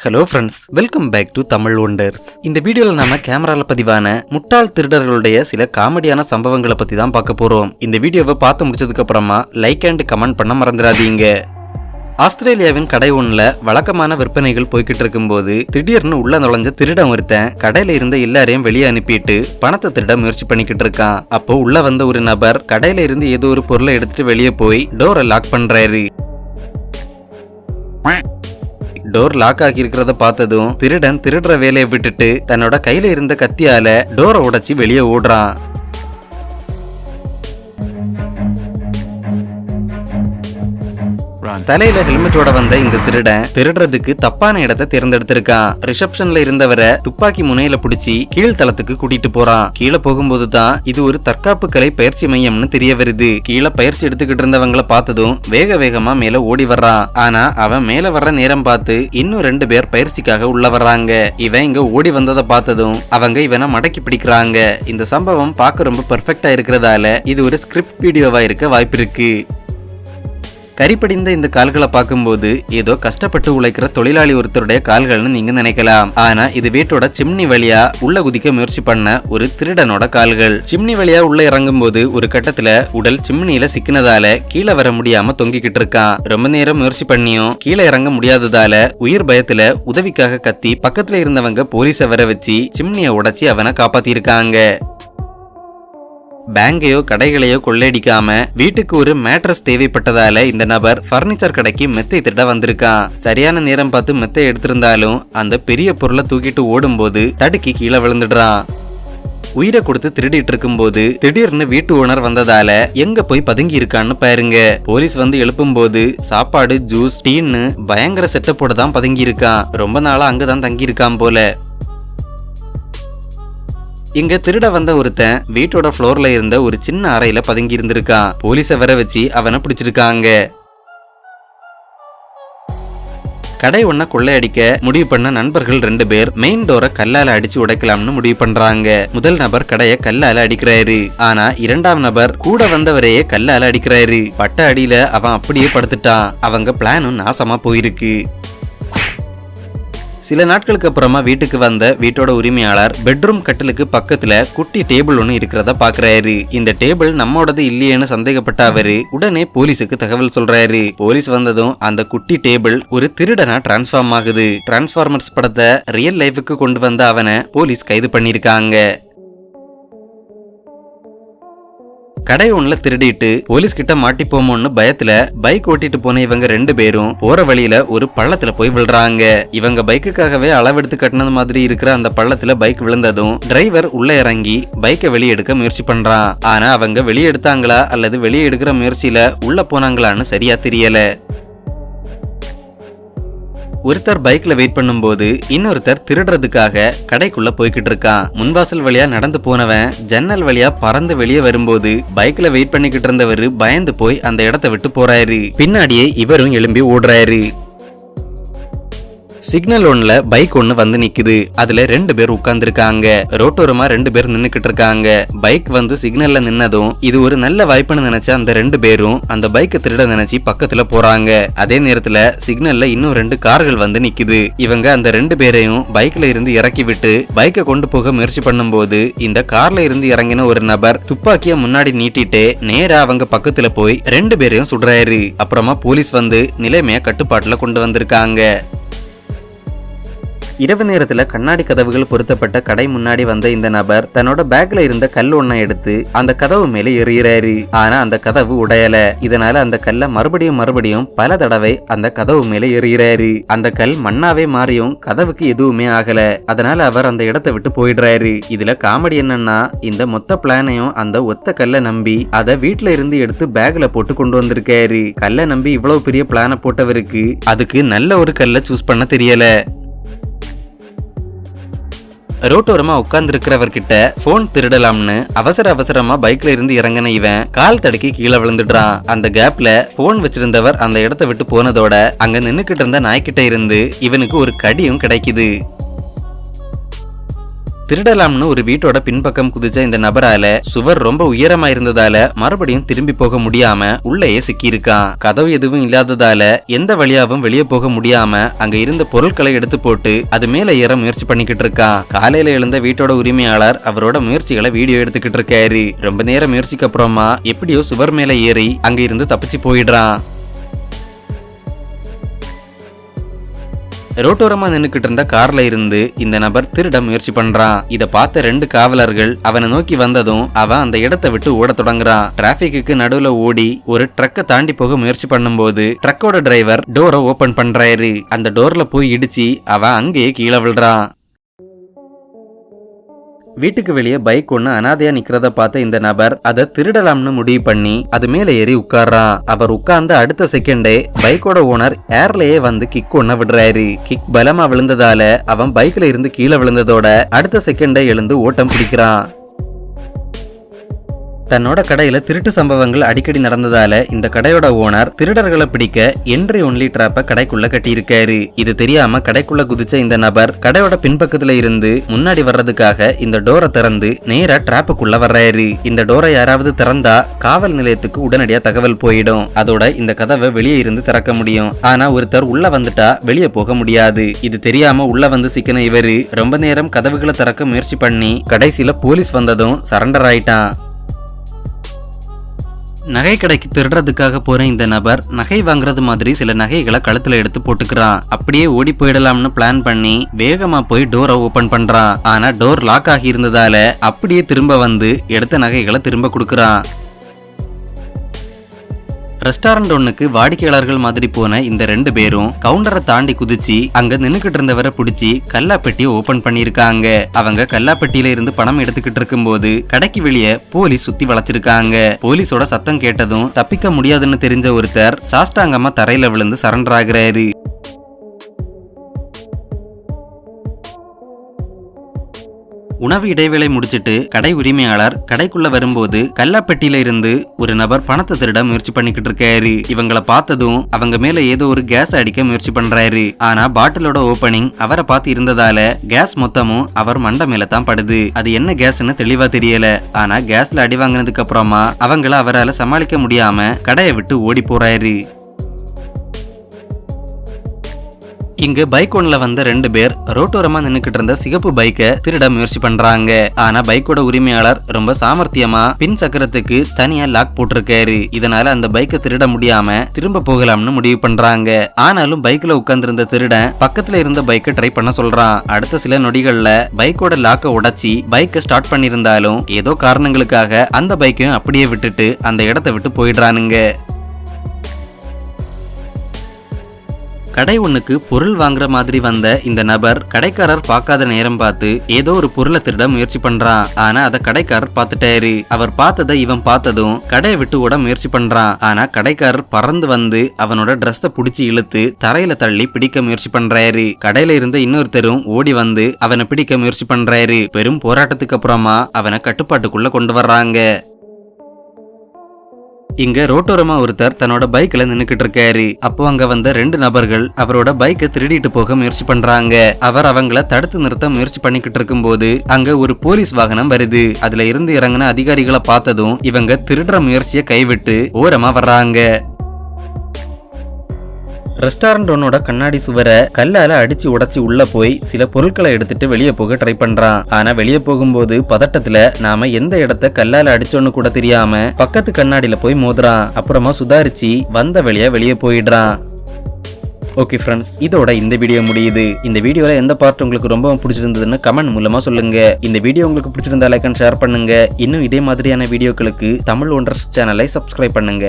Hello friends, welcome back to Tamil wonders. இந்த வீடியோல நாம கேமரால பதிவான முட்டாள் திருடர்களுடைய சில காமெடியான சம்பவங்களை பத்தி தான் பார்க்க போறோம். இந்த வீடியோவை பார்த்து முடிச்சதுக்கு அப்புறமா லைக் அண்ட் கமெண்ட் பண்ண மறந்துடாதீங்க. ஆஸ்திரேலியாவின் கடை ஒண்ணுல வழக்கமான விற்பனைகள் போய்கிட்டு இருக்கும்போது திடீர்னு உள்ள நுழைஞ்ச திருடன் ஒருத்தன் கடையில இருந்த எல்லாரையும் வெளியே அனுப்பிட்டு பணத்தை திருட முயற்சி பண்ணிக்கிட்டு இருக்கான். அப்போ உள்ள வந்த ஒரு நபர் கடையில இருந்து ஏதோ ஒரு பொருளை எடுத்துட்டு வெளியே போய் டோரை லாக் பண்றாரு. டோர் லாக் ஆகி இருக்கிறத பார்த்ததும் திருடன் திருடுற வேலையை விட்டுட்டு தன்னோட கையில இருந்த கத்தியால டோரை உடைச்சி வெளியே ஓடுறான். தலையில ஹெல்மெட்டோட வந்த இந்த திருடன் திருடுறதுக்கு தப்பான இடத்தை தேர்ந்தெடுத்திருக்கான். ரிசப்ஷன்ல இருந்தவரை துப்பாக்கி முனையில பிடிச்சி கீழ்த்தளத்துக்கு கூட்டிட்டு போறான். கீழே போகும்போது தான் இது ஒரு தற்காப்பு கலை பயிற்சி மையம்னு தெரிய வருது. கீழே பயிற்சி எடுத்துக்கிட்டு இருந்தவங்களை பார்த்ததும் வேக வேகமா மேல ஓடி வர்றான். ஆனா அவன் மேல வர்ற நேரம் பார்த்து இன்னும் 2 பேர் பயிற்சிக்காக உள்ள வர்றாங்க. இவன் இங்க ஓடி வந்ததை பார்த்ததும் அவங்க இவனை மடக்கி பிடிக்கிறாங்க. இந்த சம்பவம் பார்க்க ரொம்ப பெர்ஃபெக்டா இருக்கிறதால இது ஒரு ஸ்கிரிப்ட் வீடியோவா இருக்க வாய்ப்பு இருக்கு. கரிப்படிந்த இந்த கால்களை பார்க்கும்போது ஏதோ கஷ்டப்பட்டு உழைக்கிற தொழிலாளி ஒருத்தருடைய கால்கள்னு நீங்க நினைக்கலாம். ஆனா இது வீட்டோட சிம்னி வழியா உள்ள குதிக்க முயற்சி பண்ண ஒரு திருடனோட கால்கள். சிம்னி வழியா உள்ள இறங்கும் போது ஒரு கட்டத்துல உடல் சிம்னியில சிக்கினதால கீழே வர முடியாம தொங்கிக்கிட்டு இருக்கான். ரொம்ப நேரம் முயற்சி பண்ணியும் கீழே இறங்க முடியாததால உயிர் பயத்துல உதவிக்காக கத்தி பக்கத்துல இருந்தவங்க போலீஸை வர வச்சு சிம்னியை உடைச்சி அவனை காப்பாத்திருக்காங்க. பேங்கையோ கடைகளையோ கொள்ளையடிக்காம வீட்டுக்கு ஒரு மேட்ரஸ் தேவைப்பட்டதால இந்த நபர் பர்னிச்சர் கடைக்கு மெத்தை திருட வந்திருக்கான். சரியான நேரம் பார்த்து மெத்தை எடுத்திருந்தாலும் அந்த பெரிய பொருளை தூக்கிட்டு ஓடும் போது தடுக்கி கீழே விழுந்துடுறான். உயிரை கொடுத்து திருடிட்டு இருக்கும் போது திடீர்னு வீட்டு ஓனர் வந்ததால எங்க போய் பதுங்கி இருக்கான்னு பாருங்க. போலீஸ் வந்து எழுப்பும் போது சாப்பாடு, ஜூஸ், டீன்னு பயங்கர செட்டப்போட தான் பதுங்கி இருக்கான். ரொம்ப நாளா அங்கதான் தங்கி இருக்கான் போல. இங்க திருட வந்த ஒருத்தன் வீட்டோட ஃப்ளோர்ல இருந்த ஒரு சின்ன அறையில பதுங்கி இருந்திருக்கான். போலீஸை வர வச்சு அவனை பிடிச்சிருக்காங்க. கடை ஒன்ன கொள்ளையடிக்க முடிவு பண்ண நண்பர்கள் 2 பேர் மெயின் டோரை கல்லால அடிச்சு உடைக்கலாம்னு முடிவு பண்றாங்க. முதல் நபர் கடையை கல்லால அடிக்கிறாரு. ஆனா 2ஆம் நபர் கூட வந்தவரையே கல்லால அடிக்கிறாரு. பட்ட அடியில அவன் அப்படியே படுத்துட்டான். அவங்க பிளானும் நாசமா போயிருக்கு. சில நாட்களுக்கு அப்புறமா வீட்டுக்கு வந்த வீட்டோட உரிமையாளர் பெட்ரூம் கட்டிலுக்கு பக்கத்துல குட்டி டேபிள் ஒன்னு இருக்கிறத பாக்குறாரு. இந்த டேபிள் நம்மோடது இல்லையேன்னு சந்தேகப்பட்ட அவரு உடனே போலீஸுக்கு தகவல் சொல்றாரு. போலீஸ் வந்ததும் அந்த குட்டி டேபிள் ஒரு திருடனா டிரான்ஸ்ஃபார்ம் ஆகுது. டிரான்ஸ்ஃபார்மர்ஸ் படத்தை ரியல் லைஃபுக்கு கொண்டு வந்த அவனை போலீஸ் கைது பண்ணிருக்காங்க. கடை ஒண்ணுல திருடிட்டு போலீஸ் கிட்ட மாட்டிப்போமோன்னு பயத்துல பைக் ஓட்டிட்டு போன இவங்க 2 பேரும் போற வழியில ஒரு பள்ளத்துல போய் விழுறாங்க. இவங்க பைக்குக்காகவே அளவெடுத்து கட்டினது மாதிரி இருக்கிற அந்த பள்ளத்துல பைக் விழுந்ததும் டிரைவர் உள்ள இறங்கி பைக்கை வெளியே எடுக்க முயற்சி பண்றான். ஆனா அவங்க வெளியே எடுத்தாங்களா அல்லது வெளியே எடுக்கிற முயற்சியில உள்ள போனாங்களான்னு சரியா தெரியல. ஒருத்தர் பைக்ல வெயிட் பண்ணும்போது இன்னொருத்தர் திருடுறதுக்காக கடைக்குள்ள போய்கிட்டு இருக்கான். முன்வாசல் வழியா நடந்து போனவன் ஜன்னல் வழியா பறந்து வெளியே வரும்போது பைக்ல வெயிட் பண்ணிக்கிட்டு இருந்தவரு பயந்து போய் அந்த இடத்தை விட்டு போறாரு. பின்னாடியே இவரும் எழும்பி ஓடுறாரு. சிக்னல் ஒன்ல பைக் ஒன்னு வந்து நிக்குது. அதுல 2 பேர் உட்கார்ந்துருக்காங்க. ரோட்டோரமா 2 பேர் நின்னுக்கிட்டு இருக்காங்க. பைக் வந்து சிக்னல்ல நின்னதும் இது ஒரு நல்ல வாய்ப்புன்னு நினைச்ச அந்த 2 பேரும் அந்த பைக்கை திருட நினைச்சு பக்கத்துல போறாங்க. அதே நேரத்துல சிக்னல்ல இன்னும் 2 கார்கள் வந்து நிக்குது. இவங்க அந்த 2 பேரையும் பைக்ல இருந்து இறக்கி விட்டு பைக்கை கொண்டு போக முயற்சி பண்ணும்போது இந்த கார்ல இருந்து இறங்கின ஒரு நபர் துப்பாக்கிய முன்னாடி நீட்டிட்டு நேரா அவங்க பக்கத்துல போய் 2 பேரையும் சுடுறாரு. அப்புறமா போலீஸ் வந்து நிலைமைய கட்டுப்பாட்டுல கொண்டு வந்திருக்காங்க. இரவு நேரத்துல கண்ணாடி கதவுகள் பொருத்தப்பட்ட கடை முன்னாடி வந்த இந்த நபர் தன்னோட பேக்ல இருந்த கல் ஒன்ன எடுத்து அந்த கதவு மேல எறிகிறாரு. ஆனா அந்த கதவு உடையல. இதனால அந்த கல்ல மறுபடியும் பல தடவை அந்த கதவு மேல எறிகிறாரு. அந்த கல் மண்ணாவே மாறியும் கதவுக்கு எதுவுமே ஆகல. அதனால அவர் அந்த இடத்தை விட்டு போயிடுறாரு. இதுல காமெடி என்னன்னா இந்த மொத்த பிளானையும் அந்த ஒத்த கல்ல நம்பி அதை வீட்டுல இருந்து எடுத்து பேக்ல போட்டு கொண்டு வந்திருக்காரு. கல்ல நம்பி இவ்வளவு பெரிய பிளான போட்டவருக்கு அதுக்கு நல்ல ஒரு கல்ல சூஸ் பண்ண தெரியல. ரோட்டோரமா உட்கார்ந்து இருக்கிறவர்கிட்ட போன் திருடலாம்னு அவசரமா பைக்ல இருந்து இறங்கின இவன் கால் தடுக்கி கீழே விழுந்துடுறான். அந்த கேப்ல போன் வச்சிருந்தவர் அந்த இடத்தை விட்டு போனதோட அங்க நின்னுக்கிட்டு இருந்த நாய்கிட்ட இருந்து இவனுக்கு ஒரு கடியும் கிடைக்குது. திருடலாம்னு ஒரு வீட்டோட பின்பக்கம் குதிச்ச இந்த நபரால சுவர் ரொம்ப உயரமா இருந்ததால மறுபடியும் திரும்பி போக முடியாம உள்ளேயே சிக்கியிருக்கான். கதவு எதுவும் இல்லாததால எந்த வழியாவும் வெளியே போக முடியாம அங்க இருந்த பொருட்களை எடுத்து போட்டு அது மேல ஏற முயற்சி பண்ணிக்கிட்டு இருக்கான். காலையில எழுந்த வீட்டோட உரிமையாளர் அவரோட முயற்சிகளை வீடியோ எடுத்துக்கிட்டு இருக்காரு. ரொம்ப நேரம் முயற்சிக்கு அப்புறமா எப்படியோ சுவர் மேல ஏறி அங்க இருந்து தப்பிச்சு போயிடுறான். ரோட்டோரமா நின்னுக்கிட்டு இருந்த கார்ல இருந்து இந்த நபர் திருட முயற்சி பண்றான். இத பார்த்த 2 காவலர்கள் அவனை நோக்கி வந்ததும் அவன் அந்த இடத்தை விட்டு ஓட தொடங்குறான். டிராபிக்கு நடுவுல ஓடி ஒரு ட்ரக்கை தாண்டி போக முயற்சி பண்ணும்போது ட்ரக்கோட டிரைவர் டோரை ஓபன் பண்றாரு. அந்த டோர்ல போய் இடிச்சு அவன் அங்கேயே கீழே விழுறான். வீட்டுக்கு வெளியே பைக் ஒண்ணு அனாதையா நிக்கிறத பார்த்த இந்த நபர் அதை திருடலாம்னு முடிவு பண்ணி அது மேல ஏறி உட்கார்றான். அவர் உட்கார்ந்த அடுத்த செகண்டே பைக்கோட ஓனர் ஏர்லயே வந்து கிக் ஒண்ண விடுறாரு. கிக் பலமா விழுந்ததால அவன் பைக்ல இருந்து கீழே விழுந்ததோட அடுத்த செகண்டே எழுந்து ஓட்டம் பிடிக்கிறான். தன்னோட கடையில திருட்டு சம்பவங்கள் அடிக்கடி நடந்ததால இந்த கடையோட ஓனர் திருடர்களை பிடிக்க என்ட்ரி ஒன்லி டிராப்ப கடைக்குள்ள கட்டியிருக்காரு. இது தெரியாம கடைக்குள்ள குதிச்ச இந்த நபர் கடையோட பின்பக்கத்துல இருந்து முன்னாடி வர்றதுக்காக இந்த டோரை திறந்து நேரா டிராப்புக்குள்ள வர்றாரு. இந்த டோரை யாராவது திறந்தா காவல் நிலையத்துக்கு உடனடியா தகவல் போயிடும். அதோட இந்த கதவை வெளியே இருந்து திறக்க முடியும். ஆனா ஒருத்தர் உள்ள வந்துட்டா வெளியே போக முடியாது. இது தெரியாம உள்ள வந்து சிக்கின இவரு ரொம்ப நேரம் கதவுகளை திறக்க முயற்சி பண்ணி கடைசியில போலீஸ் வந்ததும் சரண்டர் ஆயிட்டான். நகை கடைக்கு திருடுறதுக்காக போற இந்த நபர் நகை வாங்குறது மாதிரி சில நகைகளை கழுத்துல எடுத்து போட்டுக்கிறான். அப்படியே ஓடி போயிடலாம்னு பிளான் பண்ணி வேகமா போய் டோரை ஓபன் பண்றான். ஆனா டோர் லாக் ஆகி இருந்ததால அப்படியே திரும்ப வந்து எடுத்த நகைகளை திரும்ப கொடுக்கறான். ரெஸ்டாரண்ட் ஒண்ணுக்கு வாடிக்கையாளர்கள் மாதிரி போன இந்த 2 பேரும் கவுண்டரை தாண்டி குதிச்சு அங்க நின்னுக்கிட்டு இருந்தவரை பிடிச்சி கல்லாப்பெட்டியை ஓபன் பண்ணிருக்காங்க. அவங்க கல்லாப்பெட்டியில இருந்து பணம் எடுத்துக்கிட்டு இருக்கும் போது கடைக்கு வெளியே போலீஸ் சுத்தி வளைச்சிருக்காங்க. போலீஸோட சத்தம் கேட்டதும் தப்பிக்க முடியாதுன்னு தெரிஞ்ச ஒருத்தர் சாஷ்டாங்கமா தரையில விழுந்து சரண்டர் ஆகுறாரு. உணவு இடைவேளை முடிச்சிட்டு கடை உரிமையாளர் கடைக்குள்ள வரும்போது கல்லாப்பெட்டியில இருந்து ஒரு நபர் பணத்தை திருட முயற்சி பண்ணிக்கிட்டு இருக்காரு. இவங்களை பார்த்ததும் அவங்க மேல ஏதோ ஒரு கேஸ் அடிக்க முயற்சி பண்றாரு. ஆனா பாட்டிலோட ஓபனிங் அவரை பார்த்து இருந்ததால கேஸ் மொத்தமும் அவர் மண்டை மேல தான் படுது. அது என்ன கேஸ்ன்னு தெளிவா தெரியல. ஆனா கேஸ்ல அடி வாங்கினதுக்கு அப்புறமா அவங்கள அவரால் சமாளிக்க முடியாம கடையை விட்டு ஓடி போறாரு. இங்கு பைக் ஒன்ல வந்த 2 பேர் ரோட்டோரமா நின்னுக்கிட்டு இருந்த சிகப்பு பைக்கை திருட முயற்சி பண்றாங்க. ஆனா பைக்கோட உரிமையாளர் ரொம்ப சாமர்த்தியமா பின் சக்கரத்துக்கு தனியா லாக் போட்டிருக்காரு. இதனால அந்த பைக்கை திருட முடியாம திரும்ப போகலாம்னு முடிவு பண்றாங்க. ஆனாலும் பைக்ல உட்கார்ந்திருந்த திருடன் பக்கத்துல இருந்த பைக்கை ட்ரை பண்ண சொல்றான். அடுத்த சில நொடிகள்ல பைக்கோட லாக்கை உடைச்சி பைக்கை ஸ்டார்ட் பண்ணிருந்தாலும் ஏதோ காரணங்களுக்காக அந்த பைக்கையும் அப்படியே விட்டுட்டு அந்த இடத்தை விட்டு போயிடுறானுங்க. கடை ஒண்ணுக்கு பொருள் வாங்குற மாதிரி வந்த இந்த நபர் கடைக்காரர் பார்க்காத நேரம் பார்த்து ஏதோ ஒரு பொருளை திருட முயற்சி பண்றான். ஆனா அத கடைக்காரர் பார்த்துட்டாரு. அவர் பார்த்ததை இவன் பார்த்ததும் கடையை விட்டு ஓட முயற்சி பண்றான். ஆனா கடைக்காரர் பறந்து வந்து அவனோட டிரெஸ்ஸை புடிச்சு இழுத்து தரையில தள்ளி பிடிக்க முயற்சி பண்றாரு. கடையில இருந்த இன்னொருத்தரும் ஓடி வந்து அவனை பிடிக்க முயற்சி பண்றாரு. பெரும் போராட்டத்துக்கு அப்புறமா அவனை கட்டுப்பாட்டுக்குள்ள கொண்டு வர்றாங்க. இங்க ரோட்டோரமா ஒருத்தர் தன்னோட பைக்ல நின்னுக்கிட்டு இருக்காரு. அப்போ அங்க வந்த 2 நபர்கள் அவரோட பைக்கை திருடிட்டு போக முயற்சி பண்றாங்க. அவர் அவங்கள தடுத்து நிறுத்த முயற்சி பண்ணிக்கிட்டு இருக்கும் போது அங்க ஒரு போலீஸ் வாகனம் வருது. அதுல இருந்து இறங்கின அதிகாரிகளை பார்த்ததும் இவங்க திருடுற முயற்சியை கைவிட்டு ஓரமா வர்றாங்க. ரெஸ்டாரண்ட் ஒன்னோட கண்ணாடி சுவரை கல்லால அடிச்சு உடைச்சு உள்ள போய் சில பொருட்களை எடுத்துட்டு வெளியே போக ட்ரை பண்றான். ஆனா வெளியே போகும்போது பதட்டத்துல நாம எந்த இடத்த கல்லால அடிச்சோன்னு கூட தெரியாம பக்கத்து கண்ணாடியில போய் மோதுறான். அப்புறமா சுதாரிச்சு வந்த வழியா வெளியே போயிடுறான். ஓகே ஃப்ரெண்ட்ஸ், இதோட இந்த வீடியோ முடியுது. இந்த வீடியோல எந்த பார்ட் உங்களுக்கு ரொம்ப பிடிச்சிருந்ததுன்னு கமெண்ட் மூலமா சொல்லுங்க. இந்த வீடியோ உங்களுக்கு பிடிச்சிருந்தா லைக் அண்ட் ஷேர் பண்ணுங்க. இன்னும் இதே மாதிரியான வீடியோக்களுக்கு தமிழ் ஒண்டர்ஸ் சேனலை சப்ஸ்கிரைப் பண்ணுங்க.